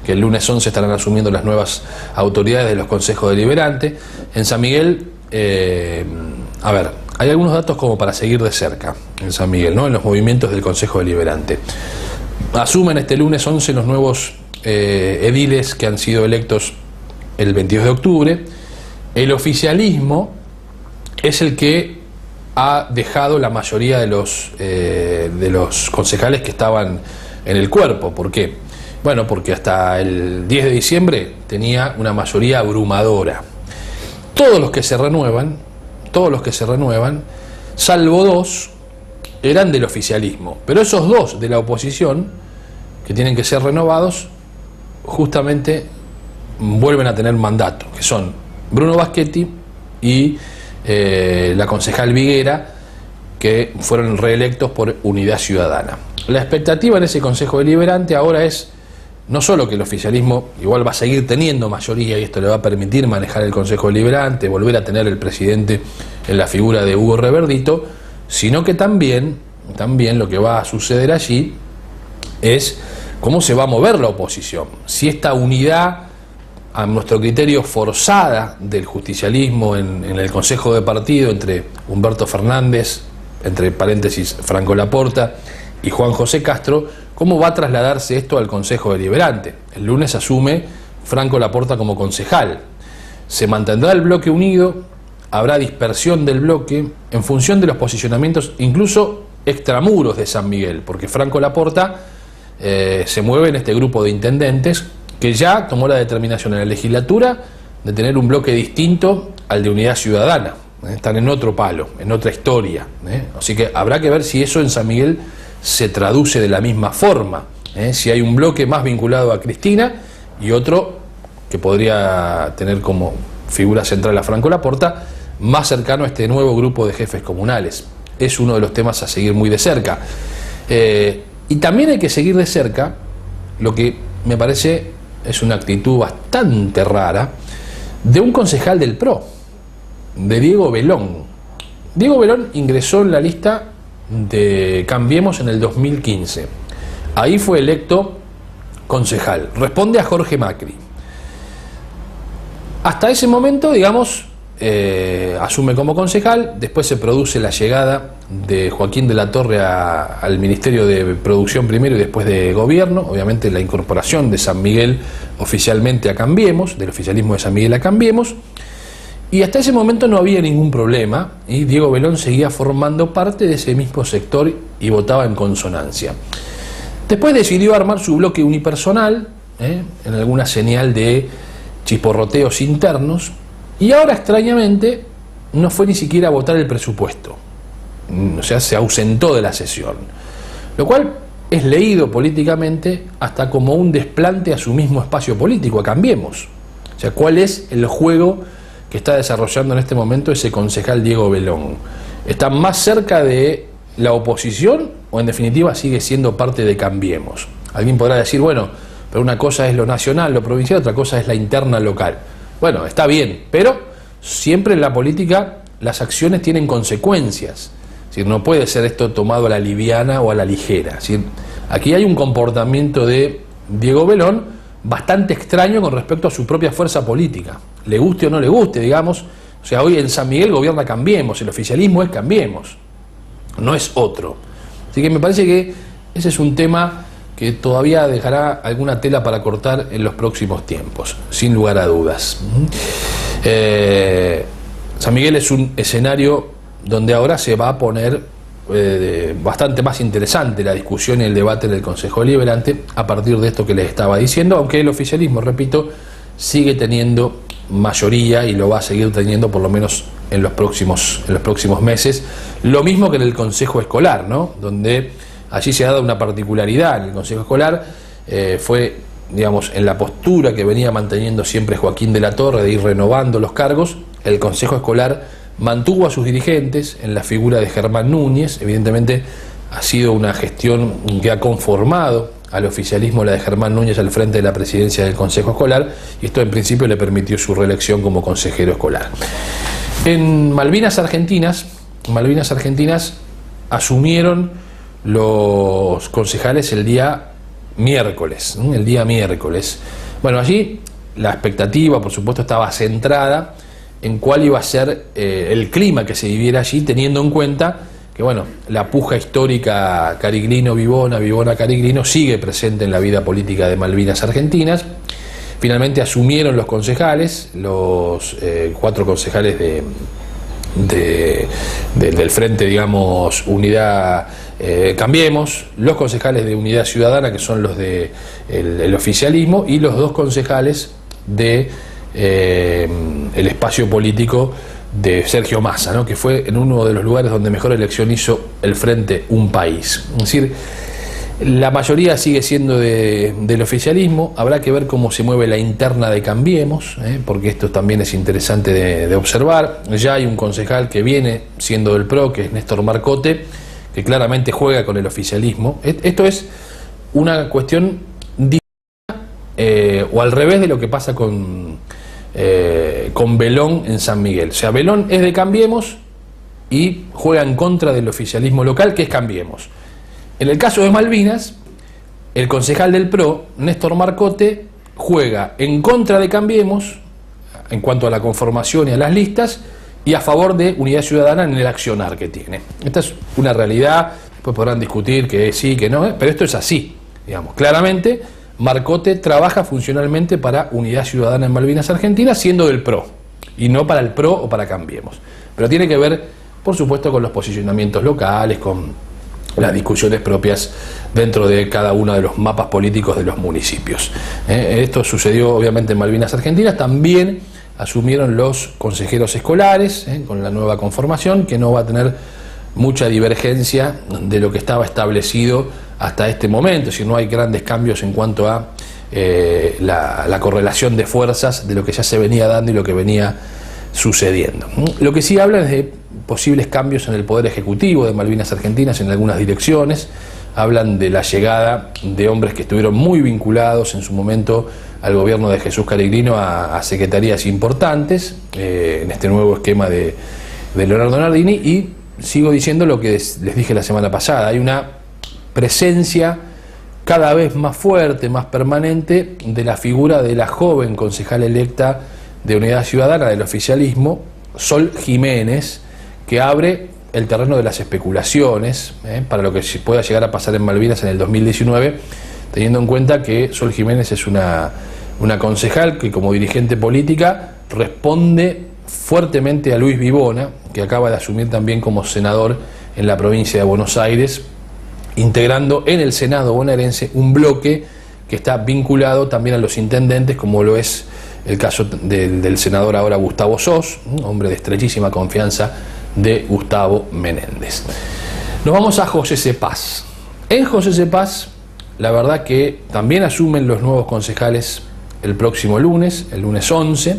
que el lunes 11 estarán asumiendo las nuevas autoridades de los consejos deliberantes. En San Miguel, hay algunos datos como para seguir de cerca en San Miguel, ¿no? En los movimientos del consejo deliberante. Asumen este lunes 11 los nuevos ediles que han sido electos el 22 de octubre. El oficialismo es el que ha dejado la mayoría de los concejales que estaban en el cuerpo. ¿Por qué? Bueno, porque hasta el 10 de diciembre tenía una mayoría abrumadora. Todos los que se renuevan, salvo dos, eran del oficialismo. Pero esos dos de la oposición, que tienen que ser renovados, justamente vuelven a tener mandato, que son Bruno Baschetti y la concejal Viguera, que fueron reelectos por Unidad Ciudadana. La expectativa en ese consejo deliberante ahora es no solo que el oficialismo igual va a seguir teniendo mayoría y esto le va a permitir manejar el consejo deliberante, volver a tener el presidente en la figura de Hugo Reverdito, sino que también lo que va a suceder allí es cómo se va a mover la oposición. Si esta unidad, a nuestro criterio forzada, del justicialismo en el Consejo de Partido entre Humberto Fernández, entre paréntesis Franco Laporta, y Juan José Castro, ¿cómo va a trasladarse esto al Consejo Deliberante? El lunes asume Franco Laporta como concejal. ¿Se mantendrá el bloque unido? ¿Habrá dispersión del bloque en función de los posicionamientos, incluso extramuros de San Miguel, porque Franco Laporta se mueve en este grupo de intendentes que ya tomó la determinación en la legislatura de tener un bloque distinto al de Unidad Ciudadana. Están en otro palo, en otra historia. Así que habrá que ver si eso en San Miguel se traduce de la misma forma. Si hay un bloque más vinculado a Cristina y otro que podría tener como figura central a Franco Laporta, más cercano a este nuevo grupo de jefes comunales. Es uno de los temas a seguir muy de cerca. Y también hay que seguir de cerca lo que me parece es una actitud bastante rara de un concejal del PRO, de Diego Belón. Diego Belón ingresó en la lista de Cambiemos en el 2015. Ahí fue electo concejal. Responde a Jorge Macri. Hasta ese momento, digamos, asume como concejal. Después se produce la llegada de Joaquín de la Torre al Ministerio de Producción primero y después de Gobierno. Obviamente la incorporación de San Miguel oficialmente a Cambiemos, del oficialismo de San Miguel a Cambiemos. Y hasta ese momento no había ningún problema y Diego Belón seguía formando parte de ese mismo sector y votaba en consonancia. Después decidió armar su bloque unipersonal, en alguna señal de chisporroteos internos, y ahora extrañamente no fue ni siquiera a votar el presupuesto. O sea, se ausentó de la sesión. Lo cual es leído políticamente hasta como un desplante a su mismo espacio político, a Cambiemos. O sea, ¿cuál es el juego que está desarrollando en este momento ese concejal Diego Belón? ¿Está más cerca de la oposición o en definitiva sigue siendo parte de Cambiemos? Alguien podrá decir, bueno, pero una cosa es lo nacional, lo provincial, otra cosa es la interna local. Bueno, está bien, pero siempre en la política las acciones tienen consecuencias. Es decir, no puede ser esto tomado a la liviana o a la ligera. Es decir, aquí hay un comportamiento de Diego Belón bastante extraño con respecto a su propia fuerza política. Le guste o no le guste, digamos. O sea, hoy en San Miguel gobierna Cambiemos, el oficialismo es Cambiemos, no es otro. Así que me parece que ese es un tema que todavía dejará alguna tela para cortar en los próximos tiempos, sin lugar a dudas. San Miguel es un escenario donde ahora se va a poner bastante más interesante la discusión y el debate en el Consejo Deliberante a partir de esto que les estaba diciendo, aunque el oficialismo, repito, sigue teniendo mayoría y lo va a seguir teniendo por lo menos en los próximos meses. Lo mismo que en el Consejo Escolar, ¿no? Donde allí se ha dado una particularidad. En el Consejo Escolar fue, digamos, en la postura que venía manteniendo siempre Joaquín de la Torre de ir renovando los cargos. El Consejo Escolar mantuvo a sus dirigentes en la figura de Germán Núñez. Evidentemente ha sido una gestión que ha conformado al oficialismo la de Germán Núñez al frente de la presidencia del Consejo Escolar, y esto en principio le permitió su reelección como consejero escolar. En Malvinas Argentinas asumieron los concejales el día miércoles. Bueno, allí la expectativa, por supuesto, estaba centrada en cuál iba a ser el clima que se viviera allí, teniendo en cuenta que, bueno, la puja histórica Cariglino-Vivona, Vivona-Cariglino sigue presente en la vida política de Malvinas Argentinas. Finalmente asumieron los concejales, los 4 concejales del frente, digamos, Unidad Cambiemos, los concejales de Unidad Ciudadana, que son los de el oficialismo, y los 2 concejales de el espacio político de Sergio Massa, ¿no? Que fue en uno de los lugares donde mejor elección hizo el Frente Un País. Es decir, la mayoría sigue siendo del oficialismo. Habrá que ver cómo se mueve la interna de Cambiemos, porque esto también es interesante de observar. Ya hay un concejal que viene siendo del PRO, que es Néstor Marcote, que claramente juega con el oficialismo. Esto es una cuestión distinta, o al revés de lo que pasa con Belón en San Miguel. O sea, Belón es de Cambiemos y juega en contra del oficialismo local, que es Cambiemos. En el caso de Malvinas, el concejal del PRO, Néstor Marcote, juega en contra de Cambiemos en cuanto a la conformación y a las listas, y a favor de Unidad Ciudadana en el accionar que tiene. Esta es una realidad, después podrán discutir que sí, que no, pero esto es así, digamos. Claramente, Marcote trabaja funcionalmente para Unidad Ciudadana en Malvinas Argentinas, siendo del PRO, y no para el PRO o para Cambiemos. Pero tiene que ver, por supuesto, con los posicionamientos locales, con las discusiones propias dentro de cada uno de los mapas políticos de los municipios. Esto sucedió obviamente en Malvinas Argentinas, también asumieron los consejeros escolares con la nueva conformación, que no va a tener mucha divergencia de lo que estaba establecido hasta este momento, si no hay grandes cambios en cuanto a la correlación de fuerzas de lo que ya se venía dando y lo que venía sucediendo. Lo que sí habla es de posibles cambios en el Poder Ejecutivo de Malvinas Argentinas en algunas direcciones. Hablan de la llegada de hombres que estuvieron muy vinculados en su momento al gobierno de Jesús Cariglino a secretarías importantes en este nuevo esquema de Leonardo Nardini, y sigo diciendo lo que les dije la semana pasada: hay una presencia cada vez más fuerte, más permanente de la figura de la joven concejal electa de Unidad Ciudadana del oficialismo, Sol Jiménez, que abre el terreno de las especulaciones para lo que pueda llegar a pasar en Malvinas en el 2019, teniendo en cuenta que Sol Jiménez es una concejal que como dirigente política responde fuertemente a Luis Vivona, que acaba de asumir también como senador en la provincia de Buenos Aires, integrando en el Senado bonaerense un bloque que está vinculado también a los intendentes, como lo es el caso del senador ahora Gustavo Sos, un hombre de estrechísima confianza de Gustavo Menéndez. Nos vamos a José Cepaz. En José Cepaz, la verdad que también asumen los nuevos concejales el próximo lunes, el lunes 11.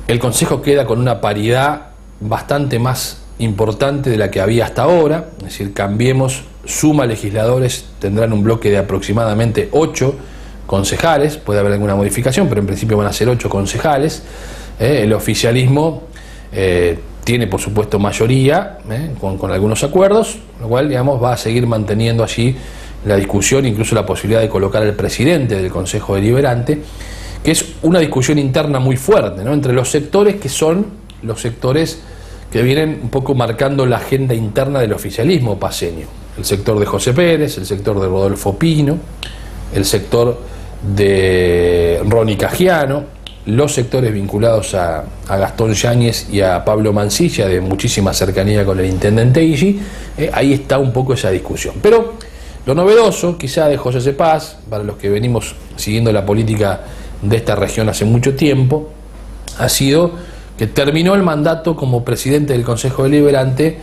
El consejo queda con una paridad bastante más importante de la que había hasta ahora, es decir, Cambiemos suma legisladores, tendrán un bloque de aproximadamente 8 concejales, puede haber alguna modificación, pero en principio van a ser 8 concejales. El oficialismo tiene por supuesto mayoría con algunos acuerdos, lo cual digamos va a seguir manteniendo allí la discusión, incluso la posibilidad de colocar al presidente del Consejo Deliberante, que es una discusión interna muy fuerte, ¿no?, entre los sectores que son los sectores que vienen un poco marcando la agenda interna del oficialismo paceño: el sector de José Pérez, el sector de Rodolfo Pino, el sector de Ronnie Cagiano, los sectores vinculados a Gastón Yáñez y a Pablo Mancilla, de muchísima cercanía con el intendente Illy. Ahí está un poco esa discusión. Pero lo novedoso quizá de José Cepaz, para los que venimos siguiendo la política de esta región hace mucho tiempo, ha sido que terminó el mandato como presidente del Consejo Deliberante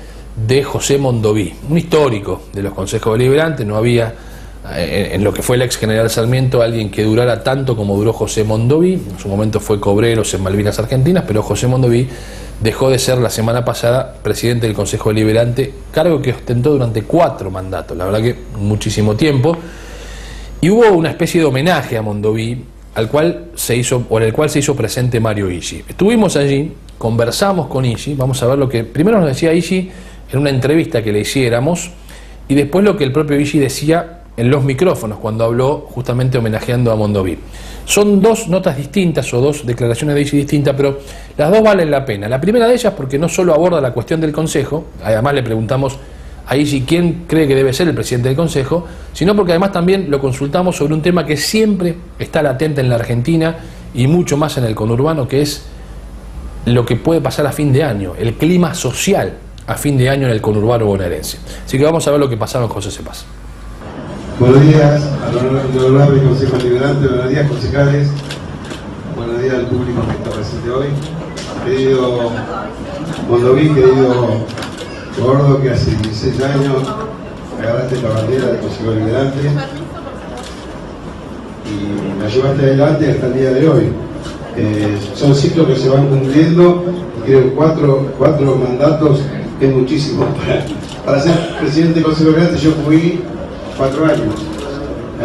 de José Mondoví, un histórico de los consejos deliberantes. No había en lo que fue el ex general Sarmiento alguien que durara tanto como duró José Mondoví. En su momento fue Cobreros en Malvinas Argentinas, pero José Mondoví dejó de ser la semana pasada presidente del Consejo Deliberante, cargo que ostentó durante 4 mandatos, la verdad que muchísimo tiempo. Y hubo una especie de homenaje a Mondoví, en el cual se hizo presente Mario Illy. Estuvimos allí, conversamos con Illy, vamos a ver lo que primero nos decía Illy en una entrevista que le hiciéramos, y después lo que el propio Illy decía en los micrófonos cuando habló justamente homenajeando a Mondoví. Son 2 notas distintas o 2 declaraciones de Illy distintas, pero las 2 valen la pena. La primera de ellas porque no solo aborda la cuestión del Consejo, además le preguntamos a Illy quién cree que debe ser el presidente del Consejo, sino porque además también lo consultamos sobre un tema que siempre está latente en la Argentina y mucho más en el conurbano, que es lo que puede pasar a fin de año, el clima social a fin de año en el conurbano bonaerense. Así que vamos a ver lo que pasaba en José Cepaz. Buenos días al honorable Consejo Deliberante, buenos días concejales, buenos días al público que está presente hoy. Querido Mondoví, querido Gordo, que hace 16 años agarraste la bandera del Consejo Deliberante y la llevaste adelante hasta el día de hoy. Son ciclos que se van cumpliendo, y creo que cuatro mandatos es muchísimo. Para ser presidente del Consejo Deliberante yo fui 4 años,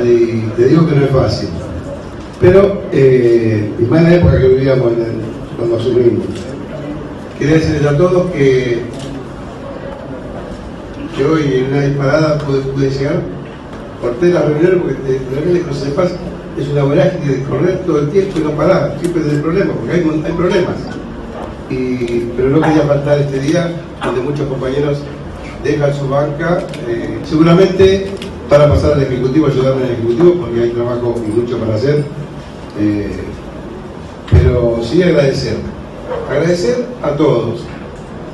y te digo que no es fácil, pero y más en la época que vivíamos cuando asumimos. Quería decirles a todos que hoy en una disparada pude llegar, corté la reunión porque la reunión de José Cepaz es una vorágine de correr todo el tiempo y no parar, siempre es el problema, porque hay problemas, pero no quería faltar este día donde muchos compañeros dejan su banca, seguramente para pasar al Ejecutivo, ayudarme en el Ejecutivo, porque hay trabajo y mucho para hacer, pero sí agradecer a todos,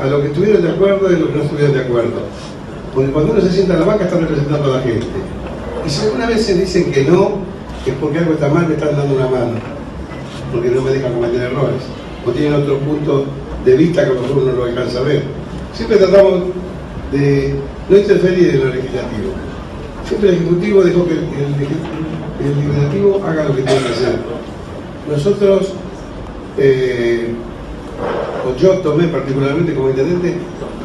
a los que estuvieron de acuerdo y a los que no estuvieron de acuerdo. Porque cuando uno se sienta en la banca está representando a la gente. Y si alguna vez se dicen que no, es porque algo está mal, me están dando una mano. Porque no me dejan cometer errores. O tienen otro punto de vista que a lo mejor uno no lo alcanza a ver. Siempre tratamos de no interferir en lo legislativo. Siempre el Ejecutivo dejó que el Legislativo haga lo que tiene que hacer. Nosotros, o yo tomé particularmente como intendente,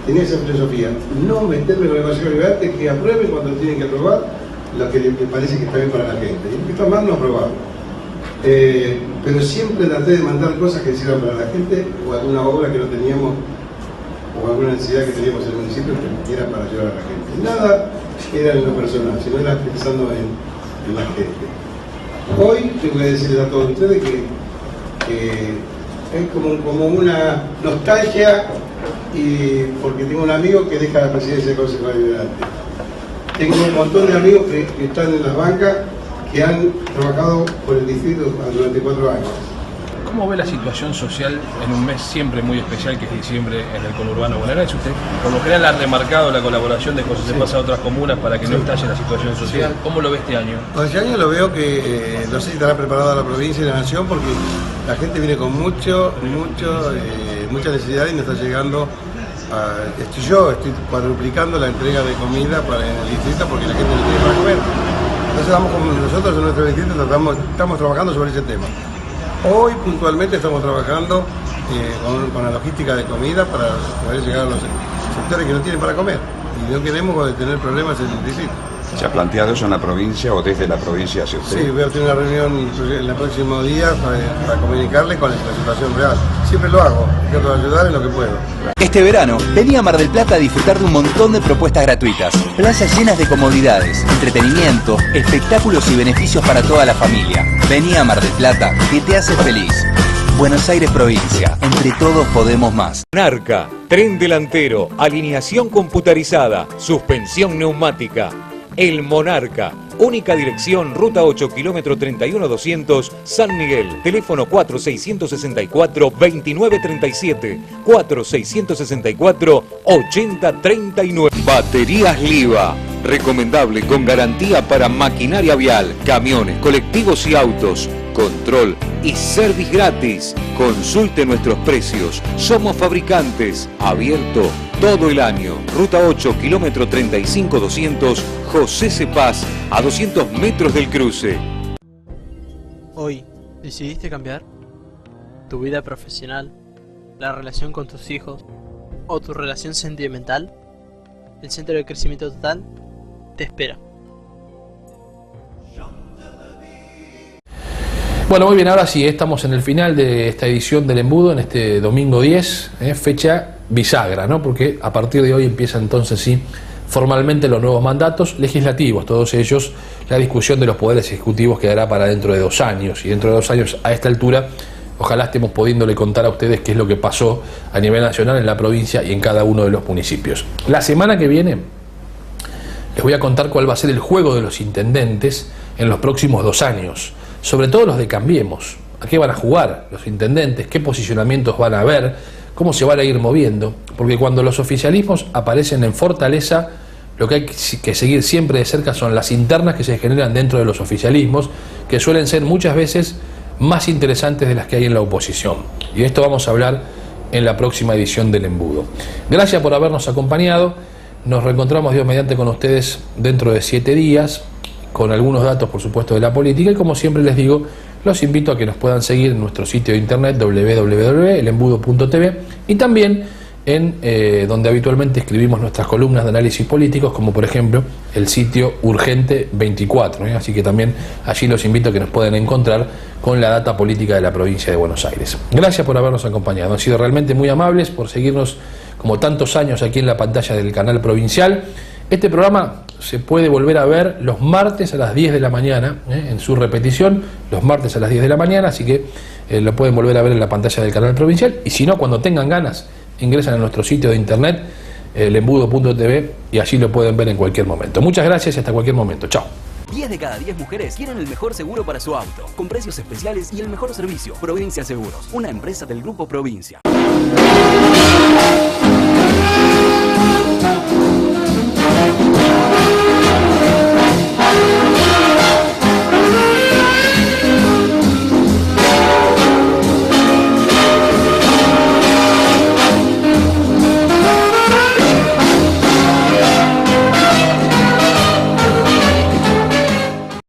tenía esa filosofía, no meterme en los demasiado liberantes, que aprueben cuando tienen que aprobar lo que les parece que está bien para la gente. Y lo que está mal no aprobar. Pero siempre traté de mandar cosas que sirvan para la gente, o alguna obra que no teníamos, o alguna necesidad que teníamos en el municipio que era para ayudar a la gente. Nada era en lo personal, sino era pensando en la gente. Hoy tengo que decirles a todos ustedes que es como una nostalgia, y porque tengo un amigo que deja la presidencia del Consejo Deliberante. Tengo un montón de amigos que están en las bancas, que han trabajado por el distrito durante 4 años. ¿Cómo ve la situación social en un mes siempre muy especial que es diciembre en el conurbano bonaerense? Usted por lo general ha remarcado la colaboración de José Cepaz a otras comunas para que no estalle la situación social. ¿Cómo lo ve este año? Pues este año lo veo que no sé si estará preparada la provincia y la nación, porque la gente viene con mucha necesidad y nos está llegando. Estoy cuadruplicando la entrega de comida para el distrito porque la gente no tiene para comer. Entonces nosotros en nuestro distrito estamos trabajando sobre ese tema. Hoy puntualmente estamos trabajando con la logística de comida para poder llegar a los sectores que no tienen para comer. Y no queremos tener problemas en el distrito. ¿Se ha planteado eso en la provincia o desde la provincia hacia usted? Sí, voy a tener una reunión en el próximo día para comunicarles con la situación real. Siempre lo hago, trato de ayudar en lo que puedo. Este verano, vení a Mar del Plata a disfrutar de un montón de propuestas gratuitas. Playas llenas de comodidades, entretenimiento, espectáculos y beneficios para toda la familia. Vení a Mar del Plata, que te hace feliz. Buenos Aires provincia, entre todos podemos más. Monarca, tren delantero, alineación computarizada, suspensión neumática. El Monarca, única dirección, ruta 8, kilómetro 31200, San Miguel, teléfono 4664-2937, 4664-8039. Baterías Liva, recomendable con garantía para maquinaria vial, camiones, colectivos y autos. Control y service gratis. Consulte nuestros precios. Somos fabricantes. Abierto todo el año. Ruta 8, kilómetro 35200, José Cepaz, a 200 metros del cruce. Hoy, ¿decidiste cambiar? ¿Tu vida profesional? ¿La relación con tus hijos? ¿O tu relación sentimental? El Centro de Crecimiento Total te espera. Bueno, muy bien, ahora sí, estamos en el final de esta edición del Embudo, en este domingo 10, fecha bisagra, ¿no? Porque a partir de hoy empiezan entonces sí formalmente los nuevos mandatos legislativos, todos ellos. La discusión de los poderes ejecutivos quedará para dentro de 2 años, y dentro de 2 años, a esta altura, ojalá estemos pudiéndole contar a ustedes qué es lo que pasó a nivel nacional, en la provincia y en cada uno de los municipios. La semana que viene les voy a contar cuál va a ser el juego de los intendentes en los próximos 2 años. Sobre todo los de Cambiemos, a qué van a jugar los intendentes, qué posicionamientos van a haber, cómo se van a ir moviendo, porque cuando los oficialismos aparecen en fortaleza, lo que hay que seguir siempre de cerca son las internas que se generan dentro de los oficialismos, que suelen ser muchas veces más interesantes de las que hay en la oposición. Y de esto vamos a hablar en la próxima edición del Embudo. Gracias por habernos acompañado, nos reencontramos Dios mediante con ustedes dentro de 7 días, con algunos datos, por supuesto, de la política, y como siempre les digo, los invito a que nos puedan seguir en nuestro sitio de internet www.elembudo.tv y también en donde habitualmente escribimos nuestras columnas de análisis políticos, como por ejemplo el sitio Urgente 24, así que también allí los invito a que nos puedan encontrar con la data política de la provincia de Buenos Aires. Gracias por habernos acompañado, han sido realmente muy amables por seguirnos como tantos años aquí en la pantalla del canal provincial. Este programa se puede volver a ver los martes a las 10 de la mañana, en su repetición, los martes a las 10 de la mañana, así que lo pueden volver a ver en la pantalla del canal provincial, y si no, cuando tengan ganas, ingresan a nuestro sitio de internet, elembudo.tv, y allí lo pueden ver en cualquier momento. Muchas gracias y hasta cualquier momento. Chao. 10 de cada 10 mujeres quieren el mejor seguro para su auto, con precios especiales y el mejor servicio. Provincia Seguros, una empresa del Grupo Provincia.